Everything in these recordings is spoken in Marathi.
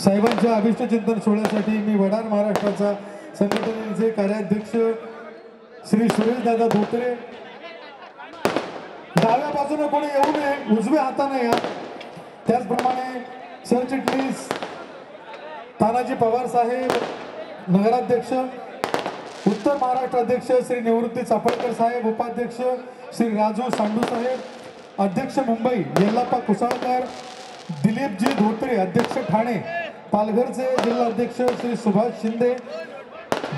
साहेबांच्या अभिष्ट चिंतन सोहळ्यासाठी मी वडार महाराष्ट्राचा संघटनेचे कार्याध्यक्ष श्री सुरेश दादा धोत्रे, डाव्या बाजूने कोणी येऊ नये, उजव्या हाताने या. त्याचप्रमाणे सरचिटणीस तानाजी पवार साहेब, नगराध्यक्ष उत्तर महाराष्ट्र अध्यक्ष श्री निवृत्ती चाफळकर साहेब, उपाध्यक्ष श्री राजू सांडू साहेब, अध्यक्ष मुंबई येल्लाप्पा कुसाळकर, दिलीपजी धोत्रे अध्यक्ष ठाणे, पालघरचे जिल्हा अध्यक्ष श्री सुभाष शिंदे,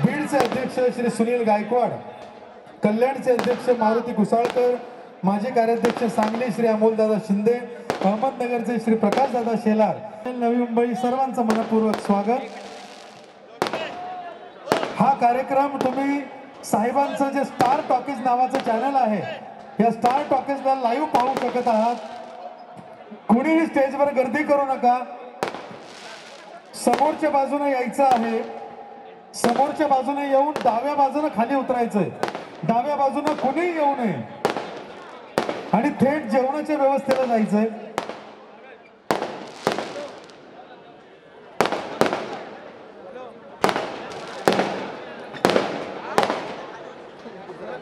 बीडचे अध्यक्ष श्री सुनील गायकवाड, कल्याणचे अध्यक्ष मारुती कुसाळकर, माजी कार्याध्यक्ष सांगली श्री अमोलदादा शिंदे, अहमदनगरचे श्री प्रकाशदादा शेलार, नवी मुंबई सर्वांचं मनपूर्वक स्वागत. हा कार्यक्रम तुम्ही साहेबांचं जे स्टार टॉकीज नावाचं चॅनल आहे, या स्टार टॉकीजला लाईव्ह पाहू शकत आहात. कुणीही स्टेजवर गर्दी करू नका, समोरच्या बाजूने यायचं आहे, समोरच्या बाजूने येऊन डाव्या बाजूने खाली उतरायचंय, डाव्या बाजूने कुणीही येऊ नये आणि थेट जेवणाच्या व्यवस्थेला जायचंय.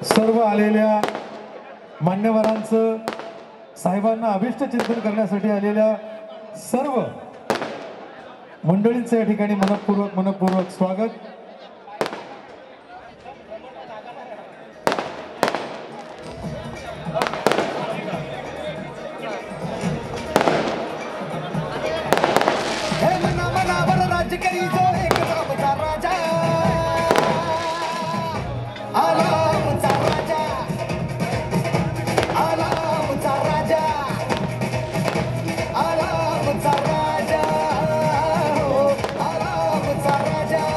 सर्व आलेल्या मान्यवरांचं, साहेबांना अभिष्ट चिंतन करण्यासाठी आलेल्या सर्व मंडळींचं या ठिकाणी मनपूर्वक स्वागत. करी जो एक गावचा राजा, आला आमचा राजा, आला आमचा राजा, आला आमचा राजा, हो आला आमचा राजा.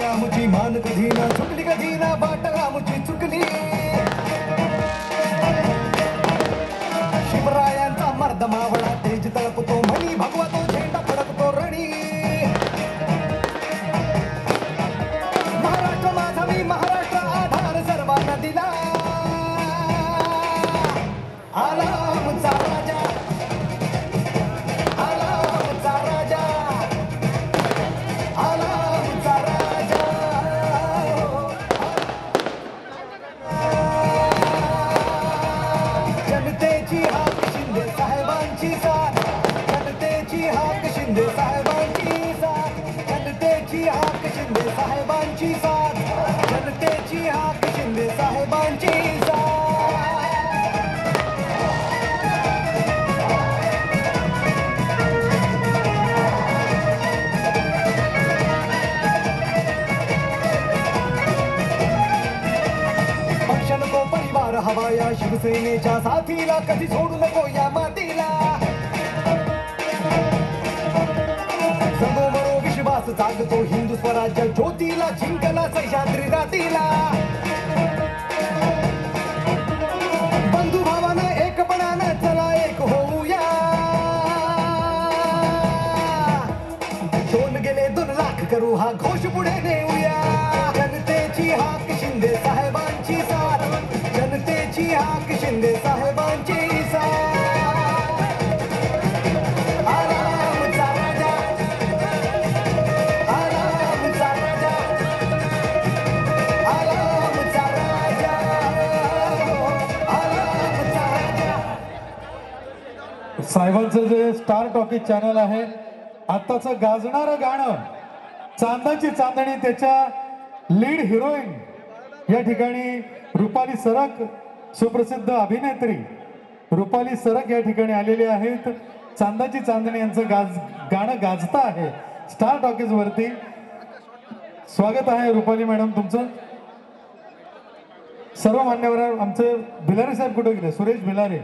आमची मान कधी ना चुकली, कधी ना बाट आमची चुकली. शिवरायांचा मर्द मावळा तेज तळपतो म्हणी, भगवा तो झेंडा फडकतो रणी. महाराष्ट्र माझा मी महाराष्ट्र, आधार सर्वांना दिला. आला आमचा राजा, आला आमचा राजा, आला आमचा राजा. जनतेची हाक शिंदे साहेबांची साथ, जनतेची हाक शिंदे साहेबांची साथ, जनतेची हाक शिंदे साहेबांची साथ, जनतेची हाक शिंदे साहेबांची साथ. पक्ष नको परिवार हवा या शिवसेनेच्या साथीला, कधी सोडू नको या मातीला. समोमरो विश्वास जागतो हिंदू स्वराज्य ज्योतीला, जिंकला सह्याद्री रातीला. बंधू भावानं एकपणानं चला एक होऊया. दोन गेले 2 लाख करू हा घोष पुढे नेऊया. जनतेची हाक शिंदे साहेबांची साथ, जनतेची हाक शिंदे साहेबांची साथ. आला आमचा राजा, आला आमचा राजा, आला आमचा राजा, आला आमचा राजा. साहेबांचं जे स्टार टॉकीज चॅनल आहे, आताचं गाजणारं गाणं चांदाची चांदणी, त्याच्या लीड हिरोईन या ठिकाणी रुपाली सरक, सुप्रसिद्ध अभिनेत्री रुपाली सरक या ठिकाणी आलेली आहेत. चांदाची चांदणी यांचं गाणं गाजतं आहे स्टार टॉकीज वरती. स्वागत आहे रुपाली मॅडम तुमचं. सर्व मान्यवर, आमचे भिलारे साहेब कुठे गेले? सुरेश भिलारे.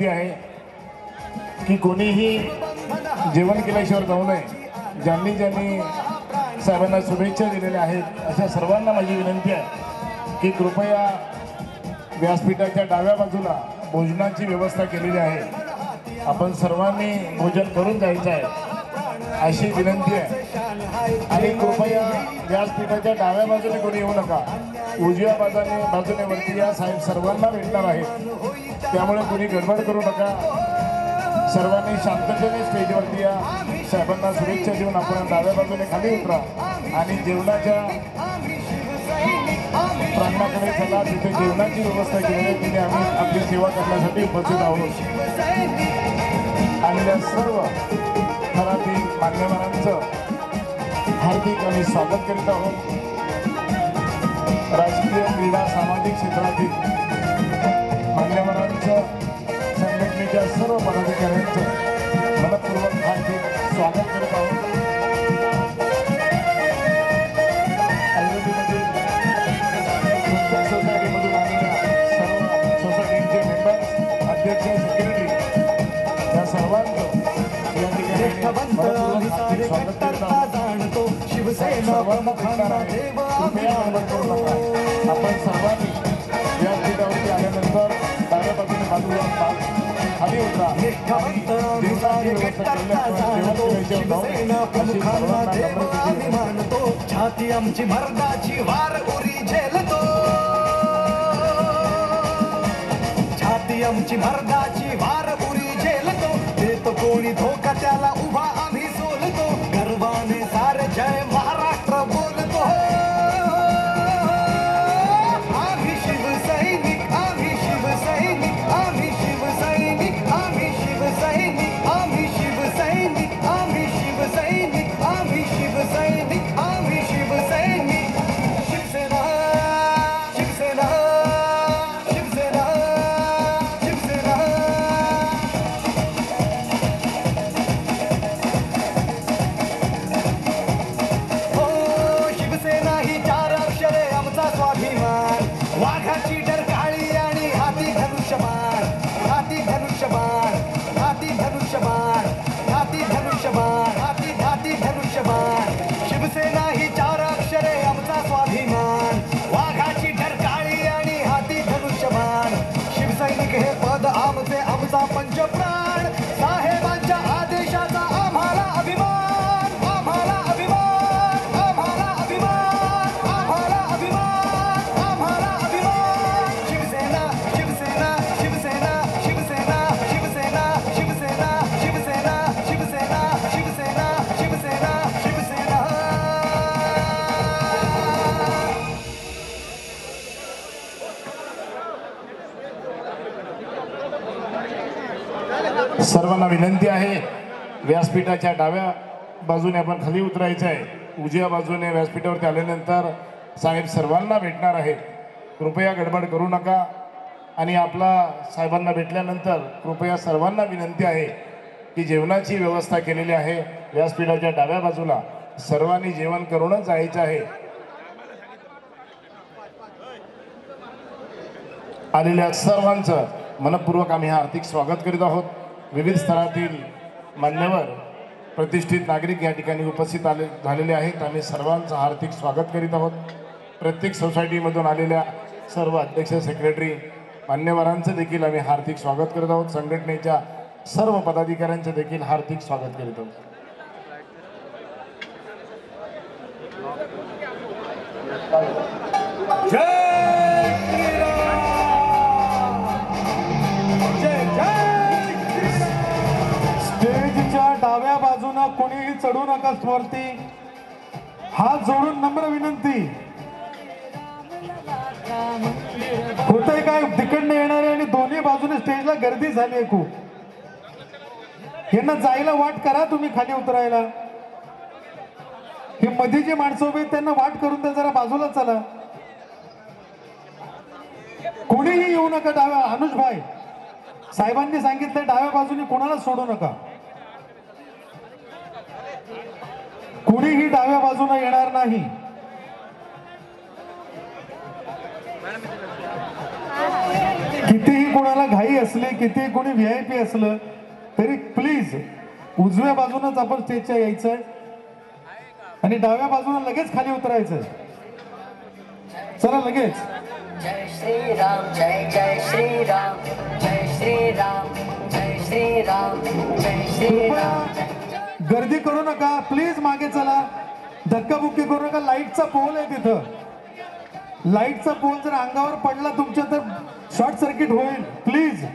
विनंती आहे की कोणीही जेवण केल्याशिवाय जाऊ नये. ज्यांनी ज्यांनी साहेबांना शुभेच्छा दिलेल्या आहेत अशा सर्वांना माझी विनंती आहे की कृपया व्यासपीठाच्या डाव्या बाजूला भोजनाची व्यवस्था केलेली आहे. आपण सर्वांनी भोजन करून जायचं आहे अशी विनंती आहे. आणि कृपया व्यासपीठाच्या डाव्या बाजूने कोणी येऊ नका. उजव्या बाजूने वरती या. साहेब सर्वांना भेटणार आहेत त्यामुळे कोणी गडबड करू नका. सर्वांनी शांततेने स्टेजवरती या. साहेबांना शुभेच्छा देऊन आपण डाव्या बाजूने खाली उतरा आणि जेवणाच्या प्रांगणाकडे चला. तिथे जेवणाची व्यवस्था केली आहे. तिथे आम्ही आपली सेवा करण्यासाठी उपस्थित आहोत. आलेल्या सर्व थरातील मान्यवरांचं हार्दिक आम्ही स्वागत करीत आहोत. राजकीय क्रीडा सामाजिक क्षेत्रातील मान्यवरांचं संघटनेच्या सर्व पदाधिकाऱ्यांचं मनपूर्वक हार्दिक स्वागत करत आहोत. आयुर्वेदीमधील प्रत्येक सोसायटीमधून आलेल्या सर्व सोसायटीचे मेंबर्स अध्यक्ष सेक्रेटरी या सर्वांचं या ठिकाणी मनपूर्वक हार्दिक स्वागत करत आहोत. सर्वांना भेटणार आहे. कृपया गडबड करू नका. आपण सर्वांनी व्यासपीठावरती आल्यानंतर डाव्या बाजूने बाजूला खाली उतरा. छाती आमची मर्दाची वार उरी झेलतो. छाती आमची मर्दाची वार उरी झेलतो. देतो कोणी धोका त्याला उभा आम्ही सोलतो. गर्वाने सारे जय महाराष्ट्र बोलतो. आम्ही शिवसैनिक आम्ही शिवसैनिक आम्ही शिवसैनिक आम्ही शिवसैनिक आम्ही शिवसैनिक आम्ही शिवसैनिक आम्ही शिवसैनिक आम्ही शिवसैनिक. शिवसेना शिवसेना शिवसेना शिवसेना. हो शिवसेना ही चार अक्षरे आमचा स्वाभिमान. वाघाची डरकाळी आणि हाती धनुष्यबाण. हाती धनुष्यबाण हाती धनुष्यबाण हाती धनुष्यबाण हाती हाती धनुष्यबाण. शिवसेना ही चार अक्षरे आमचा स्वाभिमान. वाघाची डरकाळी आणि हाती धनुष्यबाण. शिवसैनिक हे पद आमचे आमचा पंचप्राण. साहेबांच्या आदेशाचा आम्हाला अभिमान. आम्हाला अभिमान आम्हाला अभिमान आम्हाला अभिमान आम्हाला अभिमान. शिवसेना शिवसेना शिवसेना शिवसेना शिवसेना शिवसेना शिवसेना शिवसेना शिवसेना शिवसेना शिवसेना. सर्वांना विनंती आहे व्यासपीठाच्या डाव्या बाजूने आपण खाली उतरायचं आहे. उजव्या बाजूने व्यासपीठावरती आल्यानंतर साहेब सर्वांना भेटणार आहेत. कृपया गडबड करू नका. आणि आपला साहेबांना भेटल्यानंतर कृपया सर्वांना विनंती आहे की जेवणाची व्यवस्था केलेली आहे. व्यासपीठाच्या डाव्या बाजूला सर्वांनी जेवण करूनच जायचं आहे. आलेल्या सर्वांचं मनपूर्वक आम्ही हार्दिक स्वागत करीत आहोत. विविध स्तरातील मान्यवर प्रतिष्ठित नागरिक या ठिकाणी उपस्थित झालेले आहेत. आम्ही सर्वांचं हार्दिक स्वागत करीत आहोत. प्रत्येक सोसायटीमधून आलेल्या सर्व अध्यक्ष सेक्रेटरी मान्यवरांचं देखील आम्ही हार्दिक स्वागत करत आहोत. संघटनेच्या सर्व पदाधिकाऱ्यांचं देखील हार्दिक स्वागत करीत आहोत. स्टेजच्या डाव्या बाजूनं कोणीही चढू नका. वरती हात जोडून नम्र विनंती. होतंय काय तिकडनं येणारे आणि दोन्ही बाजूने स्टेजला गर्दी झाली आहे खूप. यांना जायला वाट करा तुम्ही खाली उतरायला. हे मध्ये जे माणसं उभे आहेत त्यांना वाट करून द्या. जरा बाजूला चला. कोणीही येऊ नका डाव्या. अनुज भाई साहेबांनी सांगितलं डाव्या बाजूने कोणाला सोडू नका. कोणीही डाव्या बाजूला येणार नाही. कितीही कोणाला घाई असली, किती कोणी VIP असलं तरी प्लीज उजव्या बाजूनच आपण स्टेजच्या यायचंय आणि डाव्या बाजूला लगेच खाली उतरायचंय. चला लगेच. जय श्री राम जय जय श्री राम जय श्री राम जय श्री राम जय श्री राम. गर्दी करू नका प्लीज, मागे चला. धक्काबुक्की करू नका. लाईटचा पोल आहे तिथं. लाईटचा पोल जर अंगावर पडला तुमच्या तर शॉर्ट सर्किट होईल. प्लीज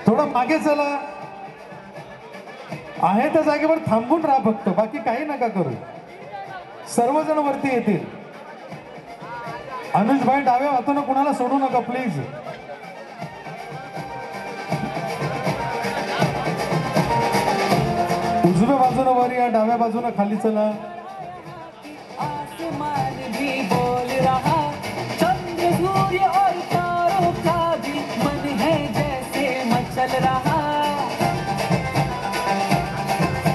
थोडं मागे चला. आहे त्या जागेवर थांबून राहा फक्त, बाकी काही नका करू. सर्वजण वरती येतील. अनुजभाई डाव्या हातानं कुणाला सोडू नका प्लीज. उजव्या बाजूनं वर या, डाव्या बाजूनं खाली चला. आसमान भी बोल रहा, चंद्र सूर्य और तारों का भी मन है जैसे मचल रहा.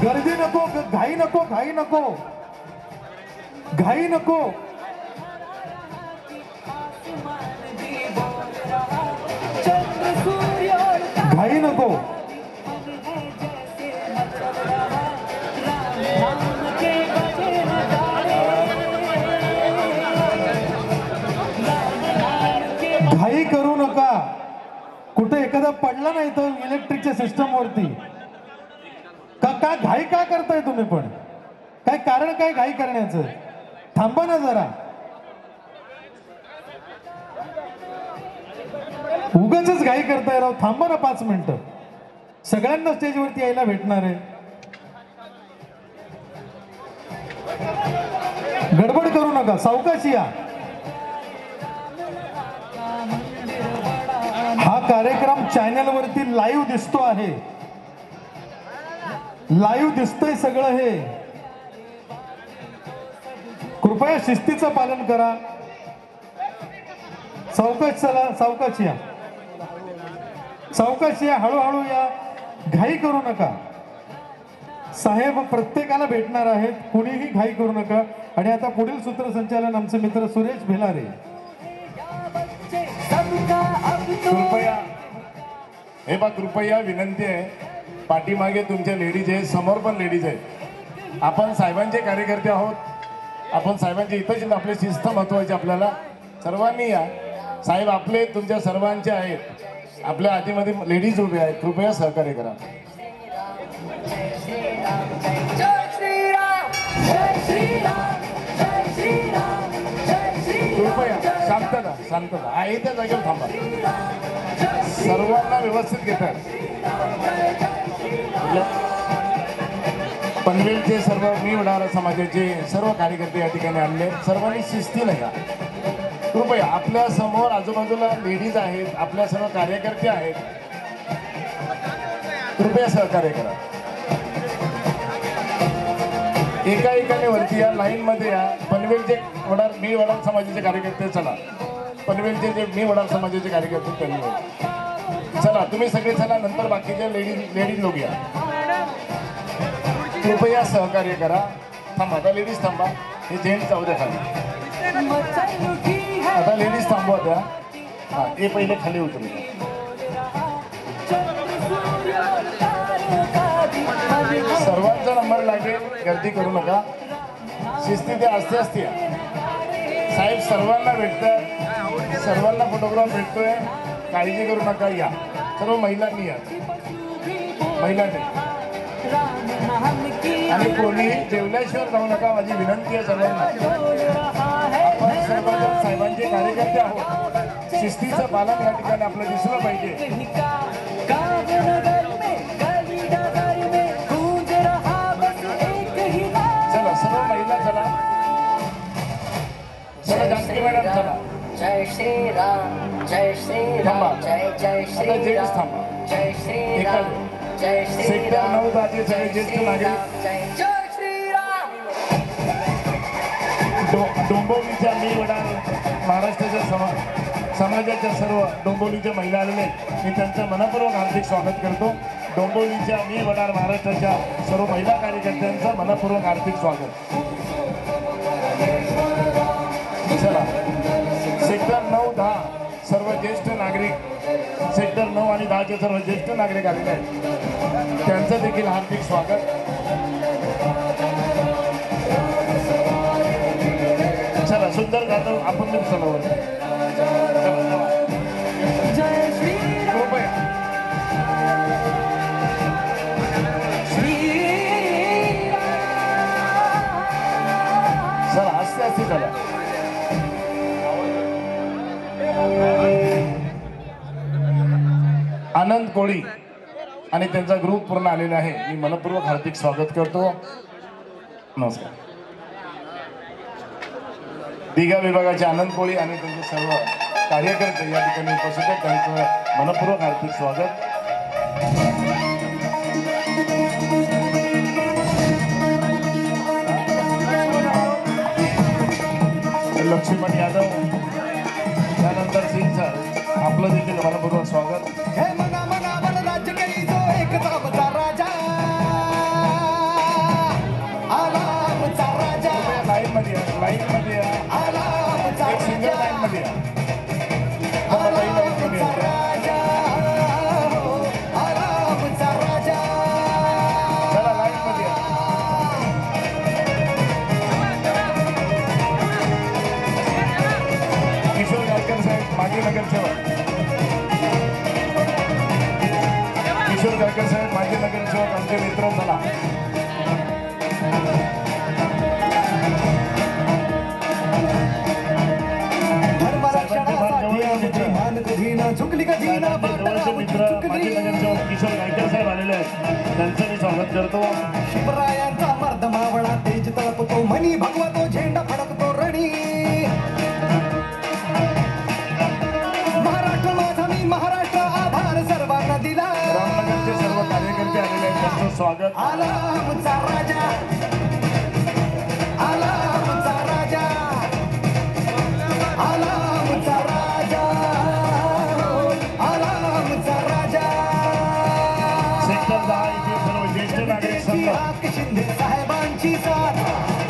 गर्दी नको, घाई नको, घाई नको, घाई नको. आसमान भी बोल रहा, चंद्र सूर्य और घाई नको. मन है जैसे मचल रहा. राम नाम के बजे नगाड़े, राम नाम के घाई करू नका. कुठे एखादा पडला नाही तर इलेक्ट्रिकच्या सिस्टम वरती का घाई का करताय तुम्ही? पण काय कारण काय घाई करण्याचं? थांबा ना जरा. उगाचच घाई करताय राव. थांबा ना 5 मिनिटं. सगळ्यांना स्टेजवरती यायला भेटणार आहे. गडबड करू नका, सावकाशी या. हा कार्यक्रम चॅनल वरती लाईव्ह दिसतो आहे. लाईव्ह दिसतंय सगळं हे. कृपया शिस्तीचं पालन करा. सावकाश चला, सावकाश या, सावकाश या, हळूहळू या. घाई करू नका. साहेब प्रत्येकाला भेटणार आहेत, कुणीही घाई करू नका. आणि आता पुढील सूत्रसंचालन आमचे मित्र सुरेश भेलारे. कृपया हे बा, कृपया विनंती आहे. पाठीमागे तुमच्या लेडीज आहे, समोर पण लेडीज आहेत. आपण साहेबांचे कार्यकर्ते आहोत. आपण साहेबांचे इथंच आपली शिस्त महत्वाची. आपल्याला सर्वांनी या. साहेब आपले तुमच्या सर्वांचे आहेत. आपल्या आधीमध्ये लेडीज उभे आहेत. कृपया सहकार्य करा. जय श्री राम जय श्री राम जय श्री राम जय श्री राम. कृपया शांतता, शांतता. आहे त्या जागेवर थांबा. सर्वांना व्यवस्थित घेतात. पनवेलचे सर्व मी वडार समाजाचे सर्व कार्यकर्ते या ठिकाणी आणले. सर्वांनी शिस्तीने या. कृपया आपल्या समोर आजूबाजूला लेडीज आहेत, आपल्या सर्व कार्यकर्ते आहेत. कृपया सहकार्य करा. एका एकाने वरती या, लाईन मध्ये या. पनवेलचे वडार मी वडार समाजाचे कार्यकर्ते चला. पनवेलचे जे मी वडार समाजाचे कार्यकर्ते त्यांनी चला. तुम्ही सगळे चला. नंतर बाकीचे लेडीज लोक या. कृपया सहकार्य करा. थांबा. आता लेडीज थांबा. हे जेंट्स जाऊ द्या खाली. आता लेडीज थांबवा द्या. हां, हे पहिले खाली उतरू. सर्वांचा नंबर लागेल. गर्दी करू नका. शिस्ती ते असते असते या. साहेब सर्वांना भेटतात. सर्वांना फोटोग्राफ भेटतोय. काळजी करू नका. या सर्व महिलांनी या. महिलांनी आणि कोणी जेवल्याशिवाय जाऊ नका. माझी विनंती आहे सर्वांना. आपण सर्वजण साहेबांचे कार्यकर्ते आहोत. शिस्तीचं पालन या ठिकाणी आपलं दिसलं पाहिजे. चला सर्व महिला चला. चला जानकी मॅडम चला. जय श्री राम जय श्री राम जय जय श्री राम जय श्री राम जय श्री सेक्टर राम 9 चे सगळे ज्येष्ठ नागरिक. जय जय श्री राम. डोंबिवलीच्या मी वडार महाराष्ट्राच्या समाजाच्या सर्व डोंबिवलीच्या महिला आलेले मी त्यांचं मनपूर्वक हार्दिक स्वागत करतो. डोंबिवलीच्या मी वडार महाराष्ट्राच्या सर्व महिला कार्यकर्त्यांचं मनपूर्वक हार्दिक स्वागत. चला सेक्टर 9-10 सर्व ज्येष्ठ नागरिक सेक्टर 9 आणि 10चे सर्व ज्येष्ठ नागरिक आलेले आहेत, त्यांचं देखील हार्दिक स्वागत. चला सुंदर जाधव आपण पण चला सर आस्ते आस्ते चला. आनंद कोळी आणि त्यांचा ग्रुप पूर्ण आलेला आहे. मी मनपूर्वक हार्दिक स्वागत करतो. नमस्कार. दिघा विभागाचे आनंद कोळी आणि त्यांचे सर्व कार्यकर्ते या ठिकाणी उपस्थित आहेत, त्यांचं मनपूर्वक हार्दिक स्वागत. लक्ष्मण यादव त्यानंतर सिंग सर आपलं देखील मनपूर्वक स्वागत. हे मना मनावर राज्य करी जो एक तामचा राजा आला आमचा राजा. लाईन मध्ये आला आमचा एक सिंगल लाईन मध्ये आला आमचा राजा हो, आला आमचा राजा. चला लाईन मध्ये किशोर गायकर साहेब माजी नगरसेवक. किशोर गायकर साहेब माजी नगरसेवक आमचे मित्र. चला झुकली कधी ना जवळचे मित्र माजी नगरसेवक किशोर गायकर साहेब आलेले आहेत, त्यांचं मी स्वागत करतो. शिवरायांचा मर्द मावळा तेज तळपतो मनी भगवतो झेंडा फडकतो रणी. महाराष्ट्र माझा मी महाराष्ट्र आभार सर्वांना दिला. रामनगरचे सर्व कार्यकर्ते आलेले आहेत, त्यांचं स्वागत. आला आमचा राजा आला आमचा राजा आला आमचा राजा आला आमचा राजा. सेक्टर 10 इथे सर्व ज्येष्ठ नागरिक संघ. हाक शिंदे साहेबांची साथ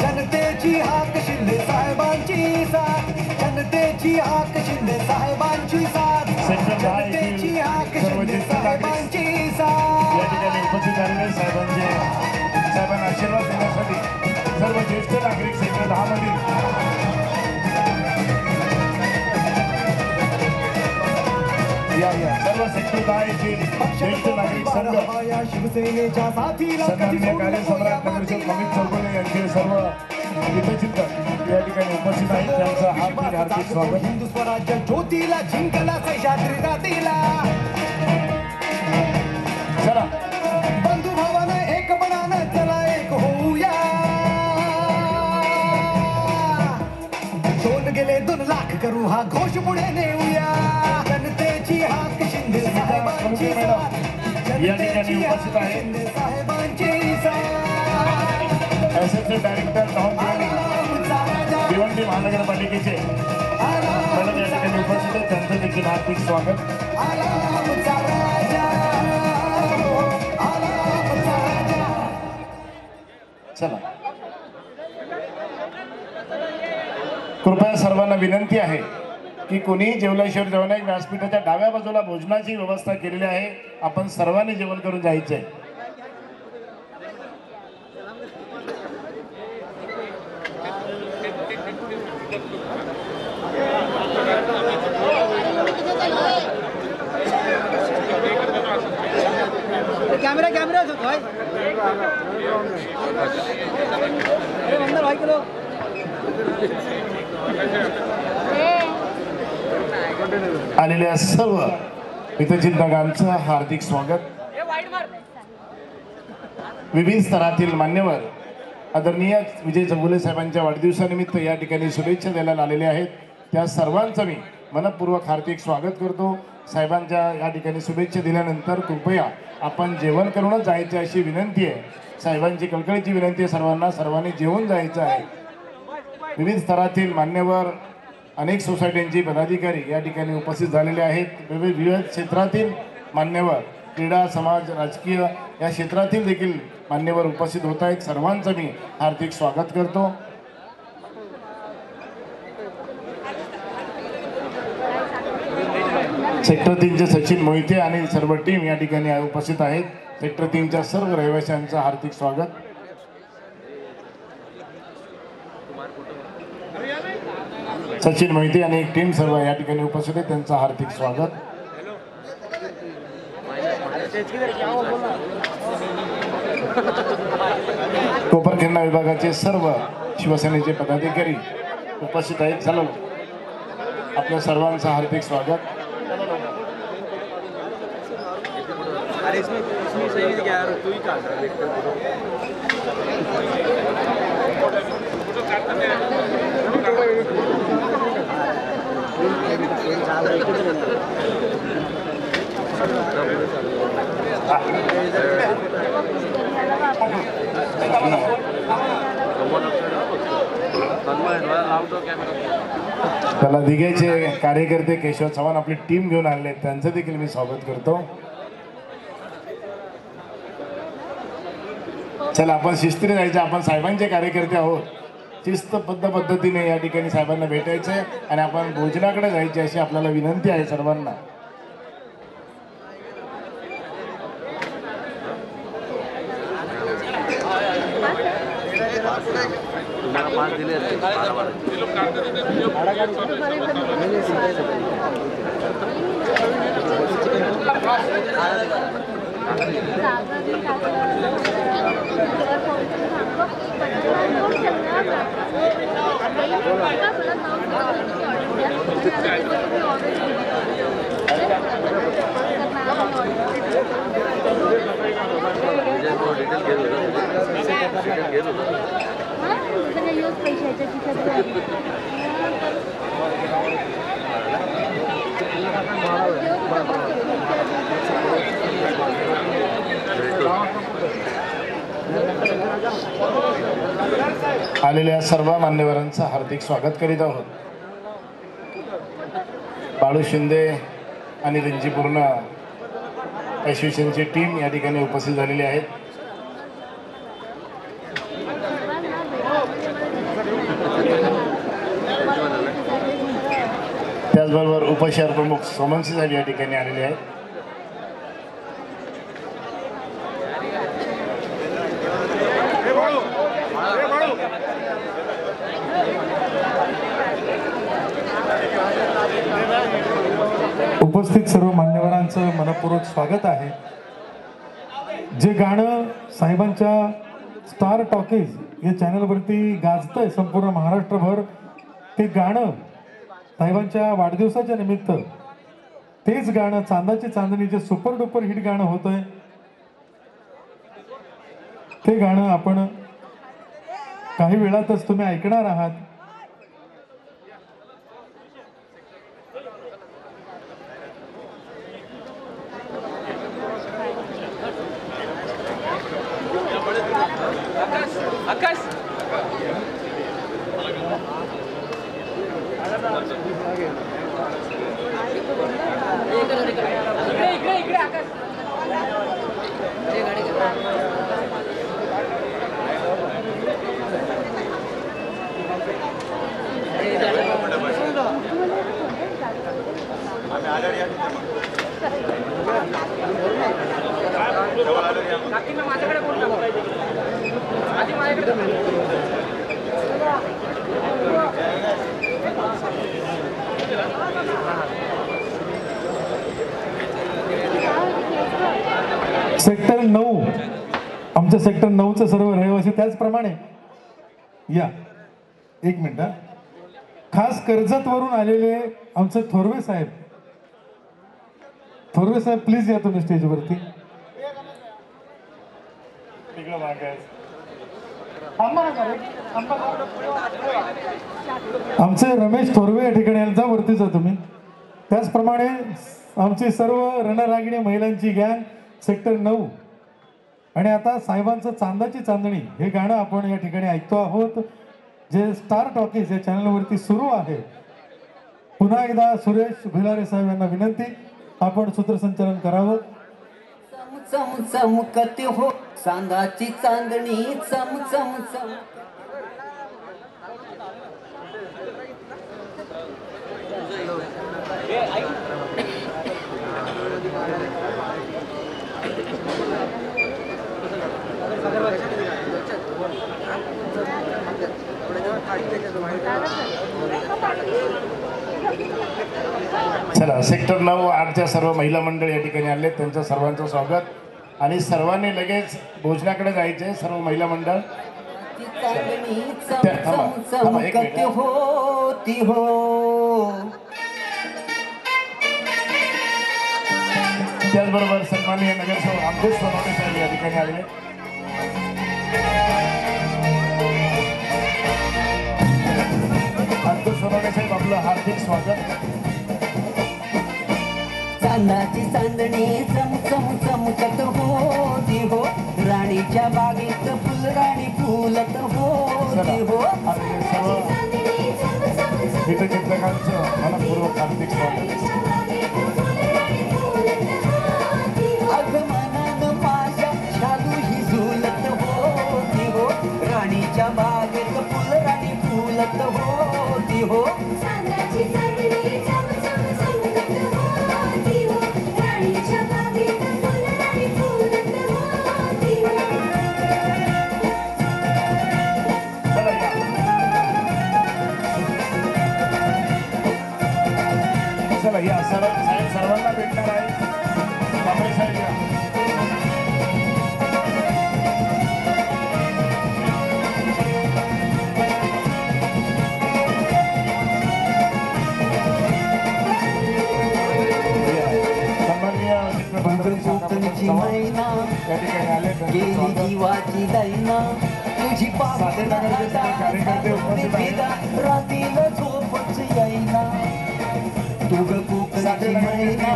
जनतेची हाक शिंदे साहेबांची साथ जनतेची हाक शिंदे साहेबांची साथ सेक्टर 10 जनतेची येथील हाक सर्व शिंदे ज्येष्ठ नागरिक साहेबांची साथ. या ठिकाणी उपस्थित झालेले साहेबांना आशीर्वाद देण्यासाठी सर्व ज्येष्ठ नागरिक सेक्टर 10 मधील या सर्व सेक्टर 10 येथील ज्येष्ठ नागरिक संघ शिवसेनेच्या साथीला सन्माननीय कार्यसम्राट नगरसेवक अमित चौगुले यांचे सर्व हितचिंतक या ठिकाणी उपस्थित आहेत, त्यांचं हार्दिक स्वागत. हिंदू स्वराज्य ज्योतीला जिंकला सह्याद्री रातीला. चला बंधू भावानं एक मनानं चला एक होऊया. 2 गेले 2 लाख करू हा घोष पुढे नेऊया. जनतेची हाक शिंदे साहेबांची साथ या ठिकाणी उपस्थित आहे. शिंदे साहेबांची साथ. असिस्टंट डायरेक्टर भिवंडी महानगरपालिकेचे मॅडम या ठिकाणी उपस्थित आहेत, त्यांचं देखील हार्दिक स्वागत. चला कृपया सर्वांना विनंती आहे की कोणीही जेवल्याशिवाय जाऊ नये. व्यासपीठाच्या डाव्या बाजूला भोजनाची व्यवस्था केलेली आहे, आपण सर्वांनी जेवण करून जायचं आहे. कैमरा भाई अरे अंदर भाई के लोग आलेल्या सर्व हितचिंतकांचं हार्दिक स्वागत. विविध स्तरातील मान्यवर आदरणीय विजय चौगुले साहेबांच्या वाढदिवसानिमित्त या ठिकाणी शुभेच्छा द्यायला आलेले आहेत, त्या सर्वांचं मी मनपूर्वक हार्दिक स्वागत करतो. साहेबांच्या या ठिकाणी शुभेच्छा दिल्यानंतर कृपया आपण जेवण करूनच जायचे अशी विनंती आहे. साहेबांची कळकळीची विनंती आहे सर्वांनी जेवून जायचं आहे. विविध स्तरातील मान्यवर अनेक सोसायट्यांची पदाधिकारी या ठिकाणी उपस्थित झालेले आहेत. विविध क्षेत्रातील मान्यवर क्रीडा समाज राजकीय या क्षेत्रातील देखील मान्यवर उपस्थित होत आहेत. सर्वांचं मी हार्दिक स्वागत करतो. सेक्टर 3चे सचिन मोहिते आणि सर्व टीम या ठिकाणी उपस्थित आहेत. सेक्टर 3च्या सर्व रहिवाशांचं हार्दिक स्वागत. सचिन मोहिते आणि टीम सर्व या ठिकाणी उपस्थित आहेत, त्यांचं हार्दिक स्वागत. कोपरखिंडा विभागाचे सर्व शिवसेनेचे पदाधिकारी उपस्थित आहेत. चला आपल्या सर्वांचं हार्दिक स्वागत. अरे इसमें सही क्या यार, तू ही काट रहा त्याला दिघेचे कार्यकर्ते केशव चव्हाण आपली टीम घेऊन आले, त्यांचं देखील मी स्वागत करतो. चला आपण शिस्तीने जायचं. आपण साहेबांचे कार्यकर्ते आहोत. शिस्तबद्ध पद्धतीने या ठिकाणी साहेबांना भेटायचंय आणि आपण भोजनाकडे जायचे अशी आपल्याला विनंती आहे सर्वांना. आलेल्या सर्व मान्यवरांचं हार्दिक स्वागत करीत आहोत. बाळू शिंदे आणि त्यांची पूर्ण शिवसेनेची टीम या ठिकाणी उपस्थित झालेली आहेत. त्याचबरोबर उपशहर प्रमुख सोमनसिंह साहेब या ठिकाणी आलेले आहेत. उपस्थित सर्व मान्यवरांचं मनपूर्वक स्वागत आहे. जे गाणं साहेबांच्या स्टार टॉकीज या चॅनलवरती गाजतंय संपूर्ण महाराष्ट्रभर, ते गाणं साहेबांच्या वाढदिवसाच्या निमित्त, तेच गाणं चांदाची चांदणी जे सुपर डुपर हिट गाणं होतंय, ते गाणं आपण काही वेळातच तुम्ही ऐकणार आहात. सेक्टर 9, आमच्या सेक्टर 9चे सर्व रहिवासी, त्याचप्रमाणे या एक मिनिट, खास कर्जत वरून आलेले आमचे थोरवे साहेब. थोरवे साहेब प्लीज या तुम्ही स्टेजवरती. आमचे रमेश थोरवे या ठिकाणी यांचा वरती जा तुम्ही. त्याचप्रमाणे आमची सर्व रणरागिणी महिलांची गँग सेक्टर 9. आणि आता साहेबांचं चांदाची चांदणी हे गाणं आपण या ठिकाणी ऐकतो आहोत, जे स्टार टॉकीज या चॅनलवरती सुरू आहे. पुन्हा एकदा सुरेश भिलारे साहेब यांना विनंती, आपण सूत्रसंचालन करावं. चम चमकते हो चांदाची चांदणी, चम चम चम. चला सेक्टर 9-8च्या सर्व महिला मंडळ या ठिकाणी आले, त्यांचं सर्वांचं स्वागत आणि सर्वांनी लगेच भोजनाकडे जायचे सर्व महिला मंडळ. थांबा एक मिनिट. होती हो त्याचबरोबर सन्माननीय नगरसेवक अंकुश सोनवणे साहेब या ठिकाणी आलेले. अंकुश सोनवणे साहेब आपलं हार्दिक स्वागत. चांदणाची चांदणी चमचम चमकत होती हो, राणीच्या बागेत फुलराणी फुलत होती हो. आपले सर्व हितचिंतकांचं मनपूर्वक हार्दिक स्वागत. आगमनानं माझ्या शालू ही झुलत होती हो, राणीच्या बागेत फुलराणी फुलत होती हो. चला या साहेब सर्वांना भेटणार आहे. बापरे साहेब या. कोकणची मैना गेली जीवाची दैना, तुझी रात्रीला झोपच येईना. तुग कोकणची मैना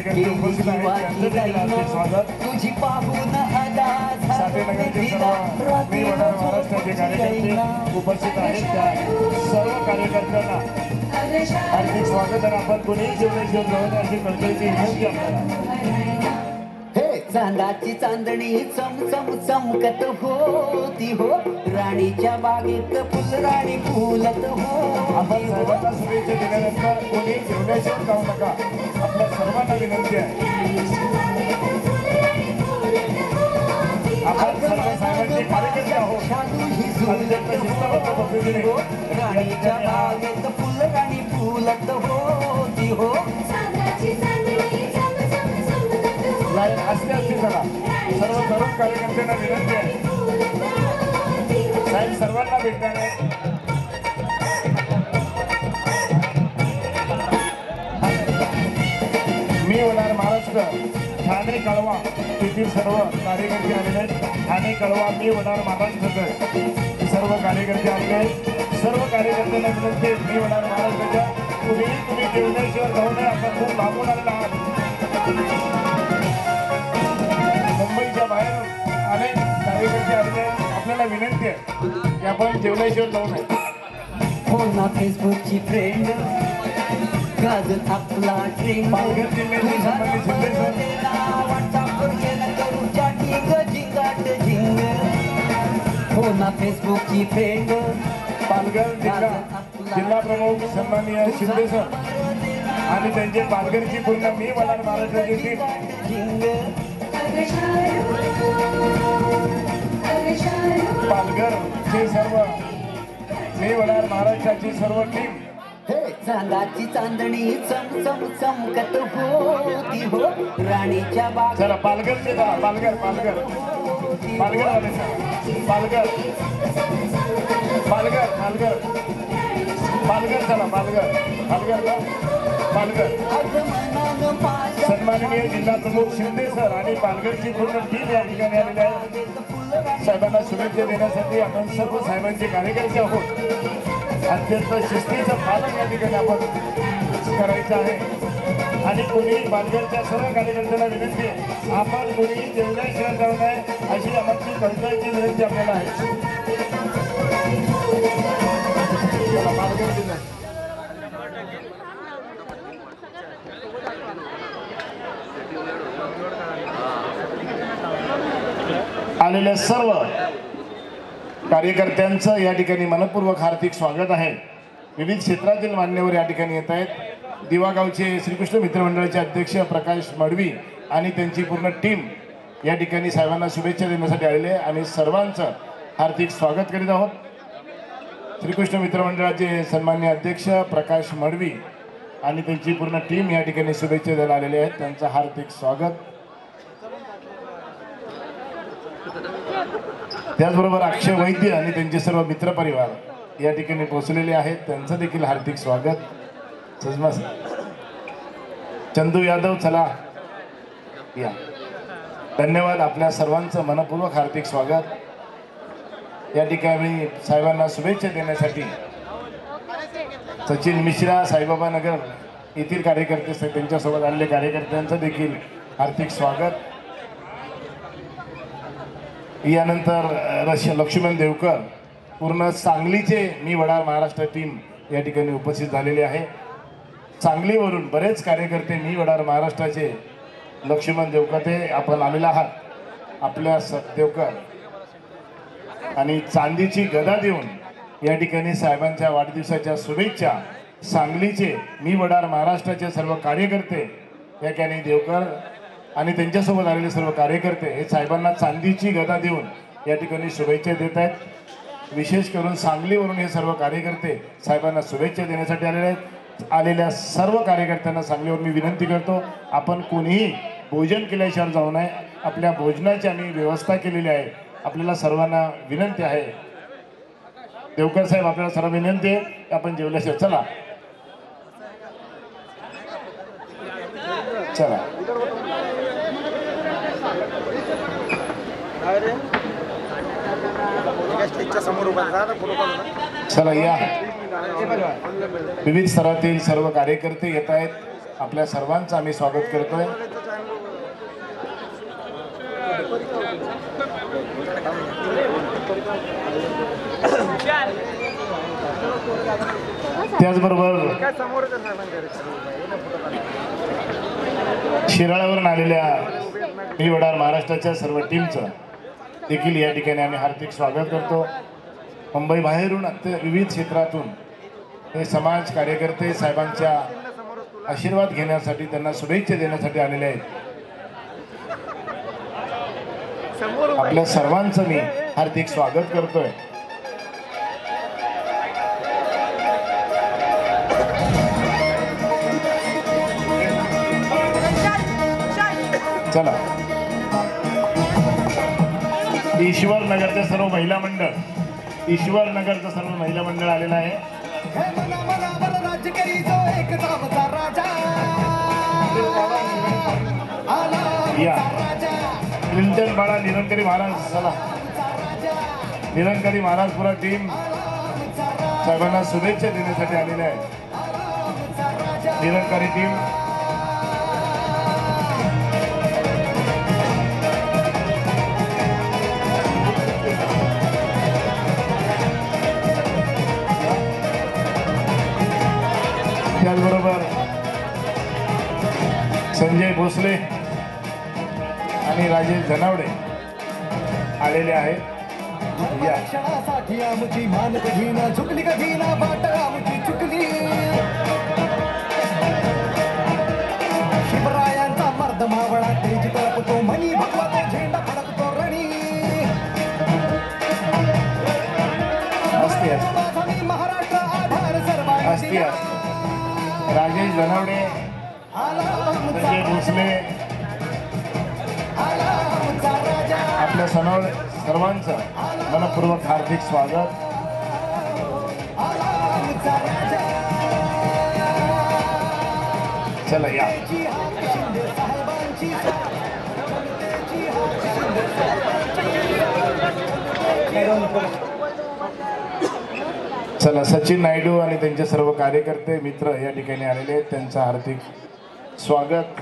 गेली जीवाची दैना, तुझी पाहून अदा रात्रीला झोपच येईना. उपस्थित आहेत त्या सर्व कार्यकर्त्यांना हार्दिक स्वागत. आणि आपण कोणीही जेवणाशिवाय जाऊन अशी कळकळीची विनंती आपल्याला. हे चांदाची चांदणी चमचम चमकत होती हो, राणीच्या बागेत फुलराणी फुलत आपण हो. सर्वांना शुभेच्छा दिल्यानंतर कोणी जेवणाशिवाय जाऊ नका, आपल्या सर्वांना विनंती आहे. आपण सर्व साहेबांचे कार्यकर्ते आहोत. अत्यंत शिस्तबद्ध पद्धतीने राणीच्या बागेत फुलराणी फुलत होती हो. लाईन असते असते करा. सर्व तरुण कार्यकर्त्यांना विनंती आहे. साहेब सर्वांना भेटणार आहे. मी होणार महाराष्ट्र ठाणे कळवा येथील सर्व कार्यकर्ते आलेले आहेत. ठाणे कळवा मी होणार महाराष्ट्राचे सर्व कार्यकर्ते आलेले आहेत. सर्व कार्यकर्त्यांना विनंती आहे, मी होणार महाराष्ट्राच्या तुम्ही जेवणाशिवाय जाऊ नये. आपण खूप लांबून आलेला आहात. मुंबईच्या बाहेर अनेक कार्यकर्ते आलेले आहेत. आपल्याला विनंती आहे की आपण जेवल्याशिवाय जाऊ नये. हो ना फेसबुकची फ्रेंड गाजत आपला ट्रेंड, पालघर जिल्ह्यातील संबंधित शिंदे सर व्हॉट्सअपवर गेला करू चॅटिंग झिंगाट झिंग. हो ना फेसबुकची फ्रेंड पालघर जिल्हा प्रमुख सन्माननीय शिंदे सर आणि त्यांचे पालघरची पूर्ण मी वडार महाराष्ट्राची टीम. पालघरचे सर्व मी वडार महाराष्ट्राची सर्व टीम. हे चांदाची चांदणी चमचम चमकत होती हो, राणीच्या बागेत. चला पालघरचे चला पालघर पालघर पालघर आले सर. पालघर पालघर पालघर पालघर चला पालघर पालघर का पालघर. सन्माननीय जिल्हा प्रमुख शिंदे सर आणि पालघरची पूर्ण टीम या ठिकाणी आलेली आहे. साहेबांना शुभेच्छा देण्यासाठी आपण सर्व साहेबांचे कार्यकर्ते आहोत. अत्यंत शिस्तीचं पालन या ठिकाणी आपण करायचं आहे. आणि कोणी पालघरच्या सर्व कार्यकर्त्यांना विनंती आहे, आपण कोणी जेवणाशिवाय जाऊ नये अशी आमची कळकळीची विनंती आपल्याला आहे. पालघर जिल्हा आलेल्या सर्व कार्यकर्त्यांचं या ठिकाणी मनपूर्वक हार्दिक स्वागत आहे. विविध क्षेत्रातील मान्यवर या ठिकाणी येत आहेत. दिवागावचे श्रीकृष्ण मित्रमंडळाचे अध्यक्ष प्रकाश मडवी आणि त्यांची पूर्ण टीम या ठिकाणी साहेबांना शुभेच्छा देण्यासाठी आलेले आणि सर्वांचं हार्दिक स्वागत करीत आहोत. श्रीकृष्ण मित्रमंडळाचे सन्माननीय अध्यक्ष प्रकाश मडवी आणि त्यांची पूर्ण टीम या ठिकाणी शुभेच्छा द्यायला आलेले आहेत. त्यांचं हार्दिक स्वागत. त्याचबरोबर अक्षय वैद्य आणि त्यांचे सर्व मित्रपरिवार या ठिकाणी पोहोचलेले आहेत. त्यांचं देखील हार्दिक स्वागत. सजमा चंदू यादव चला या. धन्यवाद. आपल्या सर्वांचं मनपूर्वक हार्दिक स्वागत. या ठिकाणी साहेबांना शुभेच्छा देण्यासाठी सचिन मिश्रा साईबाबा नगर येथील कार्यकर्ते त्यांच्यासोबत आलेले कार्यकर्त्यांचं देखील हार्दिक स्वागत. यानंतर लक्ष्मण देवकर पूर्ण सांगलीचे मी वडार महाराष्ट्र टीम या ठिकाणी उपस्थित झालेले आहे. सांगलीवरून बरेच कार्यकर्ते मी वडार महाराष्ट्राचे लक्ष्मण देवकर ते आपण आलेला आहात. आपल्या देवकर आणि चांदीची गदा देऊन या ठिकाणी साहेबांच्या वाढदिवसाच्या शुभेच्छा सांगलीचे मी वडार महाराष्ट्राचे सर्व कार्यकर्ते या ठिकाणी देवकर आणि त्यांच्यासोबत आलेले सर्व कार्यकर्ते हे साहेबांना चांदीची गदा देऊन या ठिकाणी शुभेच्छा देत आहेत. विशेष करून सांगलीवरून हे सर्व कार्यकर्ते साहेबांना शुभेच्छा देण्यासाठी आलेले आहेत. आलेल्या सर्व कार्यकर्त्यांना सांगलीवर मी विनंती करतो, आपण कोणीही भोजन केल्याशिवाय जाऊ नये. आपल्या भोजनाची आम्ही व्यवस्था केलेली आहे. आपल्याला सर्वांना विनंती आहे. देवकर साहेब आपल्याला सर्व विनंती आहे, आपण जेवल्याशिवाय चला चला चला या. विविध स्तरातील सर्व कार्यकर्ते येत आहेत. आपल्या सर्वांचं आम्ही स्वागत करतोय. त्याचबरोबर शिराळावरून आलेल्या मी वडार महाराष्ट्राच्या सर्व टीमचं देखील या ठिकाणी आम्ही हार्दिक स्वागत करतो. मुंबई बाहेरून विविध क्षेत्रातून हे समाज कार्यकर्ते साहेबांच्या आशीर्वाद घेण्यासाठी त्यांना शुभेच्छा देण्यासाठी आलेले आहेत. आपल्या सर्वांचं मी हार्दिक स्वागत करतोय. चला. ईश्वर नगरचे सर्व महिला मंडळ ईश्वर नगरचं सर्व महिला मंडळ आलेलं आहे. या क्लिंटन बाळा निरंकारी महाराज चला. निरंकारी महाराज पुरा टीम साहेबांना शुभेच्छा देण्यासाठी आलेले आहे. निरंकारी टीम त्याचबरोबर संजय भोसले आणि राजेश धनावडे आलेले आहेत. क्षणासाठी आमची मान कधी ना झुकली, कधी ना बाट आमची चुकली. शिवरायांचा मर्द मावळा तेज तळपतो मनी, भगवा झेंडा फडकतो रणी. महाराष्ट्र आधार सर्वांची. राजेश धनावडे संजय भोसले आपल्या सर्वांचं मनपूर्वक हार्दिक स्वागत. चला या. चला. सचिन नायडू आणि त्यांचे सर्व कार्यकर्ते मित्र या ठिकाणी आलेले आहेत. त्यांचं हार्दिक स्वागत.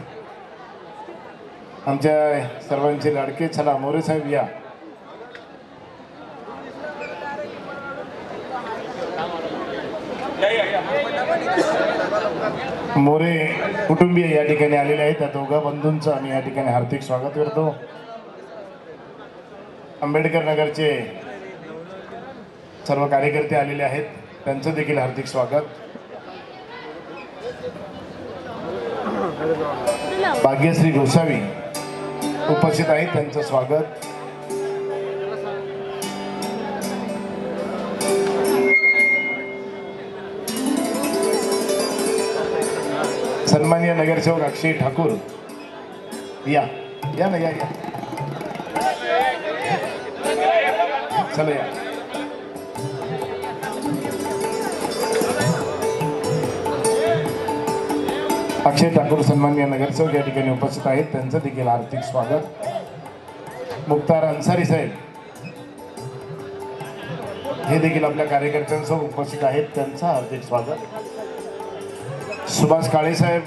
आमच्या सर्वांचे लाडके चला मोरे साहेब या. मोरे कुटुंबीय या ठिकाणी आलेले आहेत. त्या दोघा बंधूंचं आम्ही या ठिकाणी हार्दिक स्वागत करतो. आंबेडकर नगरचे सर्व कार्यकर्ते आलेले आहेत, त्यांचं देखील हार्दिक स्वागत. भाग्यश्री गोसावी उपस्थित आहेत, त्यांचं स्वागत. सन्माननीय नगरसेवक अक्षय ठाकूर या या ना, या या चला या. अक्षय ठाकूर सन्माननीय नगरसेवक या ठिकाणी उपस्थित आहेत, त्यांचं देखील हार्दिक स्वागत. मुख्तार अन्सारी साहेब हे देखील आपल्या कार्यकर्त्यांसह उपस्थित आहेत, त्यांचं हार्दिक स्वागत. सुभाष काळे साहेब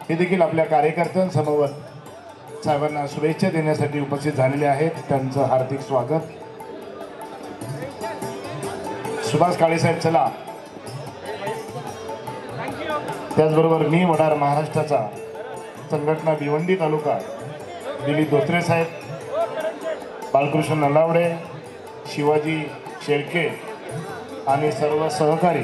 हे देखील आपल्या कार्यकर्त्यांसमोर साहेबांना शुभेच्छा देण्यासाठी उपस्थित झालेले आहेत, त्यांचं हार्दिक स्वागत. सुभाष काळे साहेब चला. त्याचबरोबर मी वडार महाराष्ट्राचा संघटना भिवंडी तालुका दिलीप धोत्रे साहेब, बालकृष्ण नलावडे, शिवाजी शेळके आणि सर्व सहकारी.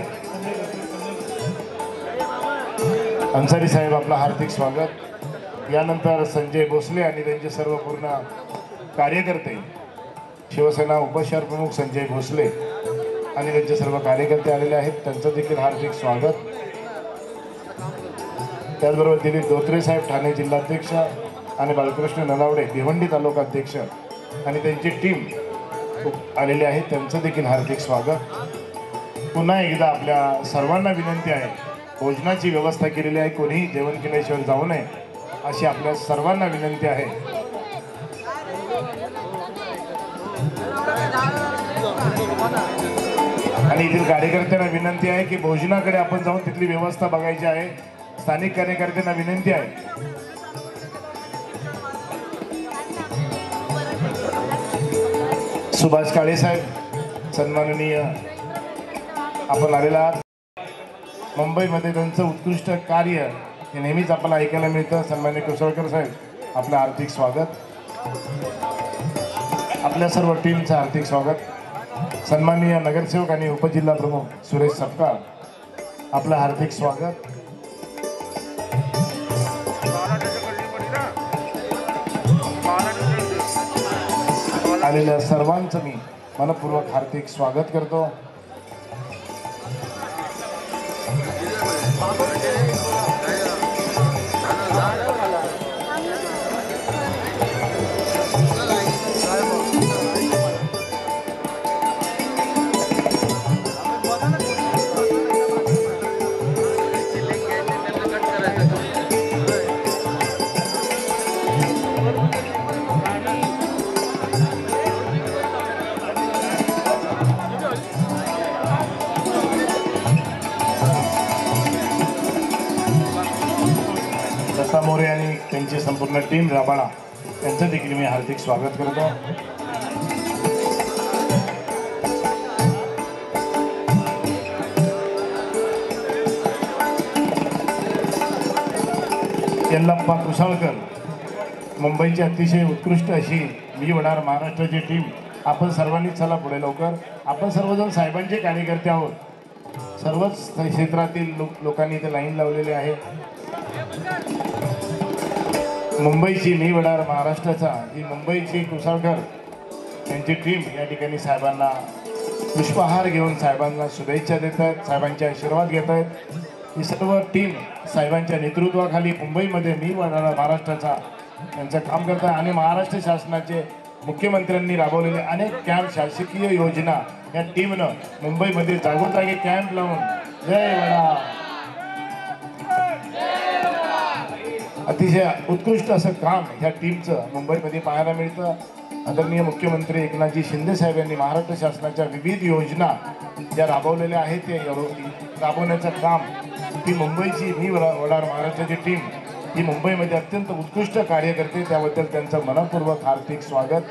अन्सारी साहेब आपलं हार्दिक स्वागत. यानंतर संजय भोसले आणि त्यांचे सर्व पूर्ण कार्यकर्ते, शिवसेना उपशहर प्रमुख संजय भोसले आणि त्यांचे सर्व कार्यकर्ते आलेले आहेत, त्यांचं देखील हार्दिक स्वागत. त्याचबरोबर दिलीप धोत्रे साहेब ठाणे जिल्हाध्यक्ष आणि बालकृष्ण नलावडे भिवंडी तालुका अध्यक्ष आणि त्यांची टीम आलेली आहे, त्यांचं देखील हार्दिक स्वागत. पुन्हा एकदा आपल्या सर्वांना विनंती आहे, भोजनाची व्यवस्था केलेली आहे, कोणीही जेवण केल्याशिवाय जाऊ नये अशी आपल्या सर्वांना विनंती आहे. आणि येथील कार्यकर्त्यांना विनंती आहे की भोजनाकडे आपण जाऊन तिथली व्यवस्था बघायची आहे. स्थानिक कार्यकर्त्यांना विनंती आहे. सुभाष काळे साहेब सन्माननीय आपण आलेला आहात. मुंबईमध्ये त्यांचं उत्कृष्ट कार्य हे नेहमीच आपल्याला ऐकायला मिळतं. सन्माननीय कुसळकर साहेब आपलं हार्दिक स्वागत. आपल्या सर्व टीमचं हार्दिक स्वागत. सन्माननीय नगरसेवक आणि उपजिल्हा प्रमुख सुरेश सपकाळ आपलं हार्दिक स्वागत. आलेल्या सर्वांचं मी मनपूर्वक हार्दिक स्वागत करतो. मोरे आणि त्यांची संपूर्ण टीम राबाळा त्यांचं देखील मी हार्दिक स्वागत करतो. यल्लप्पा कुसाळकर मुंबईची अतिशय उत्कृष्ट अशी मी वडार महाराष्ट्राची टीम. आपण सर्वांनी चला पुढे लवकर. आपण सर्वजण साहेबांचे कार्यकर्ते आहोत. सर्वच क्षेत्रातील लोकांनी इथे लाईन लावलेली आहे. मुंबईची मी वडार महाराष्ट्राचा ही मुंबईची कुसाळकर यांची टीम या ठिकाणी साहेबांना पुष्पहार घेऊन साहेबांना शुभेच्छा देत आहेत, साहेबांचे आशीर्वाद घेत आहेत. ही सर्व टीम साहेबांच्या नेतृत्वाखाली मुंबईमध्ये मी वडार महाराष्ट्राचा यांचं काम करत आहे. आणि महाराष्ट्र शासनाचे मुख्यमंत्र्यांनी राबवलेले अनेक कॅम्प, शासकीय योजना या टीमनं मुंबईमध्ये जागोजागी कॅम्प लावून जय वडार अतिशय उत्कृष्ट असं काम ह्या टीमचं मुंबईमध्ये पाहायला मिळतं. आदरणीय मुख्यमंत्री एकनाथजी शिंदे साहेब यांनी महाराष्ट्र शासनाच्या विविध योजना ज्या राबवलेल्या आहेत ते राबवण्याचं काम ही मुंबईची मी वडार महाराष्ट्राची टीम ही मुंबईमध्ये अत्यंत उत्कृष्ट कार्य करते. त्याबद्दल त्यांचं मनपूर्वक हार्दिक स्वागत.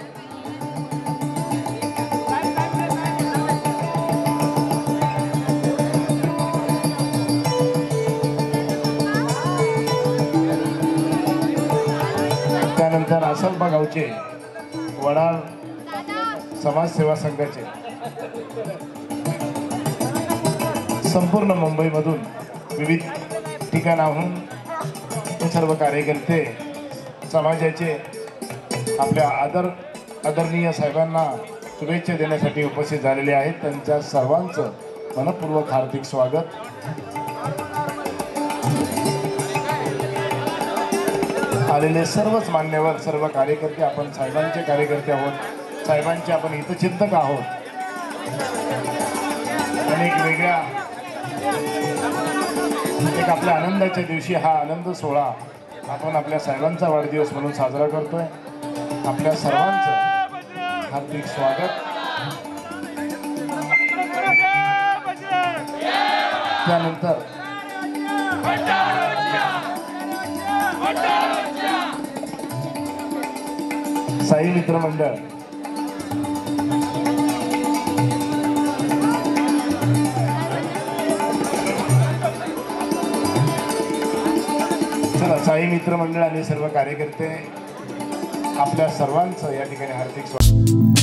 त्यानंतर आसलबा गावचे वडार समाजसेवा संघाचे संपूर्ण मुंबईमधून विविध ठिकाणाहून सर्व कार्यकर्ते समाजाचे आपल्या आदरणीय साहेबांना शुभेच्छा देण्यासाठी उपस्थित झालेले आहेत. त्यांच्या सर्वांचं मनपूर्वक हार्दिक स्वागत. आलेले सर्वच मान्यवर सर्व कार्यकर्ते, आपण साहेबांचे कार्यकर्ते आहोत, साहेबांचे आपण हितचिंतक आहोत. अनेक वेगळ्या एक आपल्या आनंदाच्या दिवशी हा आनंद सोहळा आपण आपल्या साहेबांचा वाढदिवस म्हणून साजरा करतोय. आपल्या सर्वांचं हार्दिक स्वागत. त्यानंतर साई मित्र मंडळ साई मित्र मंडळ आणि सर्व कार्यकर्ते आपल्या सर्वांचं या ठिकाणी हार्दिक स्वागत.